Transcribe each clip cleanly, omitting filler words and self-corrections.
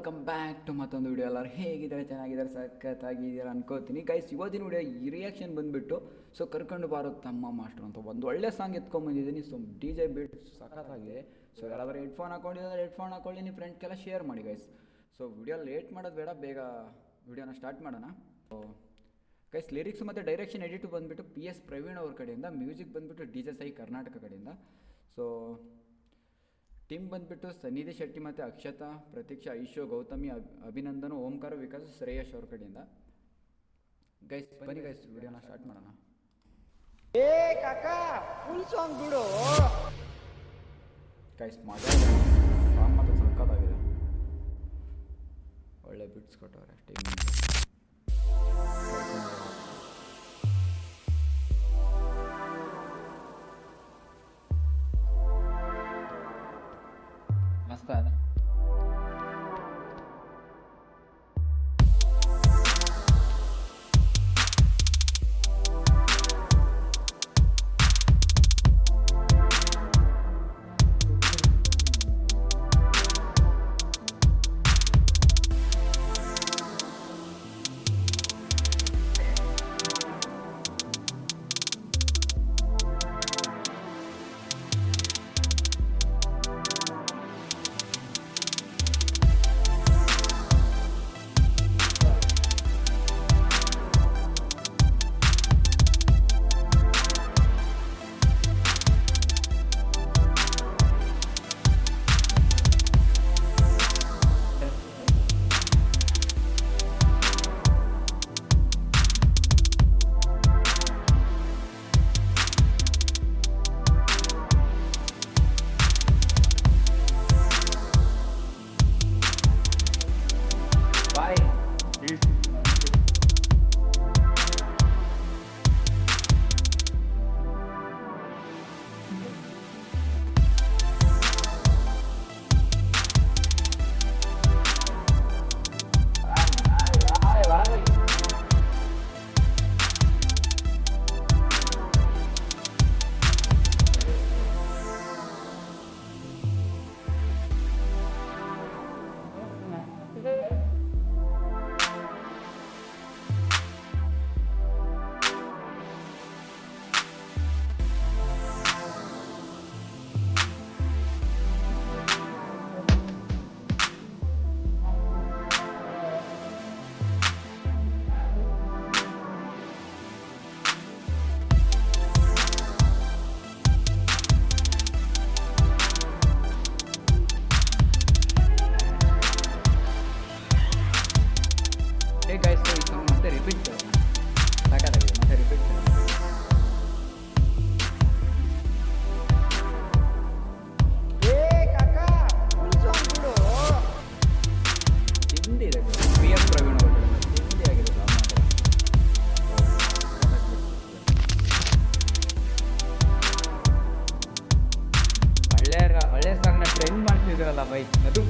Welcome back to ಮತ್ತೊಂದು video. ಎಲ್ಲರೂ ಹೇಗಿದ್ದಾರೆ? ಚೆನ್ನಾಗಿದ್ದಾರೆ, ಸಖತ್ತಾಗಿದ್ದೀರಾ ಅನ್ಕೋತೀನಿ. ಗೈಸ್, ಇವತ್ತಿನ ವಿಡಿಯೋ ಈ ರಿಯಾಕ್ಷನ್ ಬಂದುಬಿಟ್ಟು ಕರ್ಕೊಂಡು ಬಾರೋ ತಮ್ಮ ಮಾಸ್ಟರ್ ಅಂತ ಒಂದು ಒಳ್ಳೆ ಸಾಂಗ್ ಎತ್ಕೊಂಡ್ಬಂದಿದ್ದೀನಿ. ಡಿ ಜೆ ಬೀಟ್ ಸಖತ್ತಾಗಿದೆ. ಯಾರಾದರೂ ಹೆಡ್ಫೋನ್ ಹಾಕೊಂಡಿದ್ದಾರೆ, ಹೆಡ್ಫೋನ್ ಹಾಕೊಳ್ಳಿ, ನಿಮ್ಮ ಫ್ರೆಂಡ್ಸ್ಗೆಲ್ಲ ಶೇರ್ ಮಾಡಿ ಗೈಸ್. ವಿಡಿಯೋ ಲೇಟ್ ಮಾಡೋದು ಬೇಡ, ಬೇಗ ವಿಡಿಯೋನ ಸ್ಟಾರ್ಟ್ ಮಾಡೋಣ. ಗೈಸ್, ಲಿರಿಕ್ಸ್ ಮತ್ತು ಡೈರೆಕ್ಷನ್ ಎಡಿಟು ಬಂದುಬಿಟ್ಟು PS ಪ್ರವೀಣ್ ಅವ್ರ ಕಡೆಯಿಂದ, ಮ್ಯೂಸಿಕ್ ಬಂದುಬಿಟ್ಟು DJ ಸಾಯಿ ಕರ್ನಾಟಕ ಕಡೆಯಿಂದ. ಟೀಮ್ ಬಂದುಬಿಟ್ಟು ಸನ್ನಿಧಿ ಶೆಟ್ಟಿ ಮತ್ತು ಅಕ್ಷತಾ, ಪ್ರತೀಕ್ಷಾ, ಐಶೋ, ಗೌತಮಿ, ಅಭಿನಂದನ್, ಓಂಕಾರ, ವಿಕಾಸ್, ಶ್ರೇಯಶ್ ಅವ್ರ ಕಡೆಯಿಂದ. ಗೈಸ್ ಬನ್ನಿ ಗೈಸ್, ವಿಡಿಯೋನ ಸ್ಟಾರ್ಟ್ ಮಾಡೋಣ. ಫುಲ್ ಸಾಂಗ್ ಬಿಡು ಗೈಸ್. ಸಾಂಗ್ ಮಾತ್ರ ಸಕ್ಕತ್ತಾಗಿದೆ, ಒಳ್ಳೆ ಬಿಟ್ಸ್ ಕೊಟ್ಟವ್ರೆ ಟೀಮ್. ಮಸ್ತ್ ಮತ್ತೆ ರಿಪೀಟ್ ಸಾಕಾಗಿದೆ, ಮತ್ತೆ ರಿಪೀಟ್ ಹಿಂದಿ ಇದೆ. PS ಪ್ರವೀಣ್ ಅವ್ರ ಕಡೆ ಹಿಂದಿ ಆಗಿದೆ ಮಾತ್ರ. ಒಳ್ಳೆ ಸಾಂಗ್ನ ಟ್ರೆಂಡ್ ಮಾಡ್ತಿದ್ರಲ್ಲ ಬೈ, ಅದು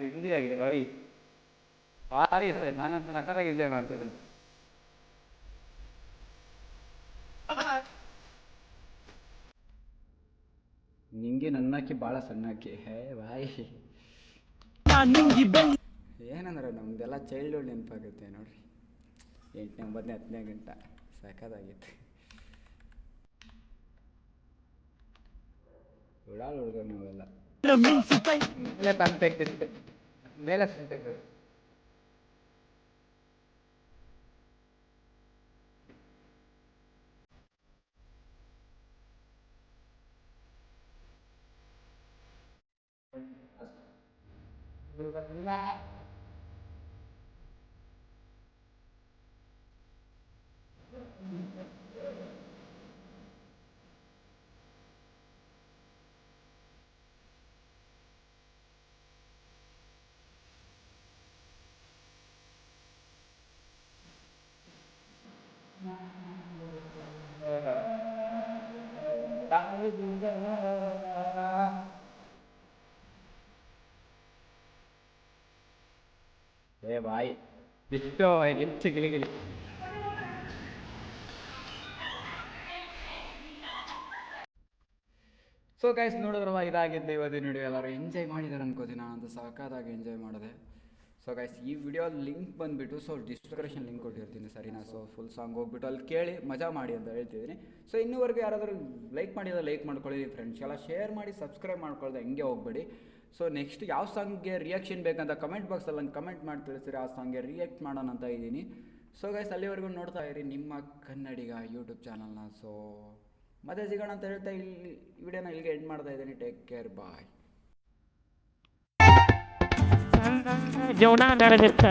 ಹಿಂದಿ ಆಗಿದೆ ಬೈ, ಭಾರಿ ಇದೆ. ನಾನಂತ ನಕರಾಗಿ ಎಂಜಾಯ್ ಮಾಡ್ತೇನೆ. ನಿಂಗೆ ನನ್ನಾಕಿ ಭಾಳ ಸಣ್ಣಾಕಿ ಹೇ ಬಾಯ್. ಏನಂದ್ರೆ ನಮ್ದೆಲ್ಲ ಚೈಲ್ಡ್ಹುಡ್ ನೆನಪಾಗುತ್ತೆ ನೋಡ್ರಿ. 8ನೇ 9ನೇ 10ನೇ ಗಂಟೆ ಸಖತ್ತಾಗಿತ್ತು. ಹುಡುಗರು ನಾವೆಲ್ಲ ಮೇಲೆ ತಂದು ತೆಗ್ದಿತ್ತು ಮೇಲೆ ಏ ಬಾಯ್. ಇಷ್ಟು ಹೆಚ್ಚು ಗಿಳಿಗಿಳಿ. ಸೊ ಗೈಸ್ ನೋಡಿದ್ರಲ್ಲ, ಇದಾಗಿದ್ದು ಇವತ್ತಿನ ವಿಡಿಯೋ. ಎಲ್ಲರೂ ಎಂಜಾಯ್ ಮಾಡಿದ್ದಾರೆ ಅನ್ಕೋತೀನಿ. ನಾನಂತೂ ಸಖತ್ತಾಗಿ ಎಂಜಾಯ್ ಮಾಡಿದೆ. ಸೊ ಗೈಸ್ ಈ ವಿಡಿಯೋ ಲಿಂಕ್ ಬಂದುಬಿಟ್ಟು ಡಿಸ್ಕ್ರಿಪ್ಷನ್ ಲಿಂಕ್ ಕೊಟ್ಟಿರ್ತೀನಿ, ಸರಿನಾ? ಸೊ ಫುಲ್ ಸಾಂಗ್ ಹೋಗ್ಬಿಟ್ಟು ಅಲ್ಲಿ ಕೇಳಿ ಮಜಾ ಮಾಡಿ ಅಂತ ಹೇಳ್ತಿದ್ದೀನಿ. ಸೊ ಇನ್ನೂವರೆಗೂ ಯಾರಾದರೂ ಲೈಕ್ ಮಾಡಿದ್ರೆ ಲೈಕ್ ಮಾಡ್ಕೊಳ್ಳಿ, ಫ್ರೆಂಡ್ಸ್ ಎಲ್ಲ ಶೇರ್ ಮಾಡಿ, ಸಬ್ಸ್ಕ್ರೈಬ್ ಮಾಡ್ಕೊಳ್ದೆ ಹೆಂಗೆ ಹೋಗ್ಬೇಡಿ. ಸೊ ನೆಕ್ಸ್ಟ್ ಯಾವ ಸಾಂಗ್ಗೆ ರಿಯಾಕ್ಷನ್ ಬೇಕಂತ ಕಮೆಂಟ್ ಬಾಕ್ಸಲ್ಲಿ ನಂಗೆ ಕಮೆಂಟ್ ಮಾಡಿ ತಿಳಿಸಿರಿ, ಆ ಸಾಂಗ್ಗೆ ರಿಯಾಕ್ಟ್ ಮಾಡೋಣ ಅಂತ ಇದ್ದೀನಿ. ಸೊ ಗೈಸ್ ಅಲ್ಲಿವರೆಗೂ ನೋಡ್ತಾ ಇರಿ ನಿಮ್ಮ ಕನ್ನಡಿಗ ಯೂಟ್ಯೂಬ್ ಚಾನಲ್ನ. ಸೊ ಮತ್ತೆ ಸಿಗೋಣ ಅಂತ ಹೇಳ್ತಾ ಇಲ್ಲಿ ವಿಡಿಯೋನ ಇಲ್ಲಿಗೆ ಎಂಡ್ ಮಾಡ್ತಾ ಇದ್ದೀನಿ. ಟೇಕ್ ಕೇರ್, ಬಾಯ್. ಜೀವನ ನಡೆದಿತ್ತ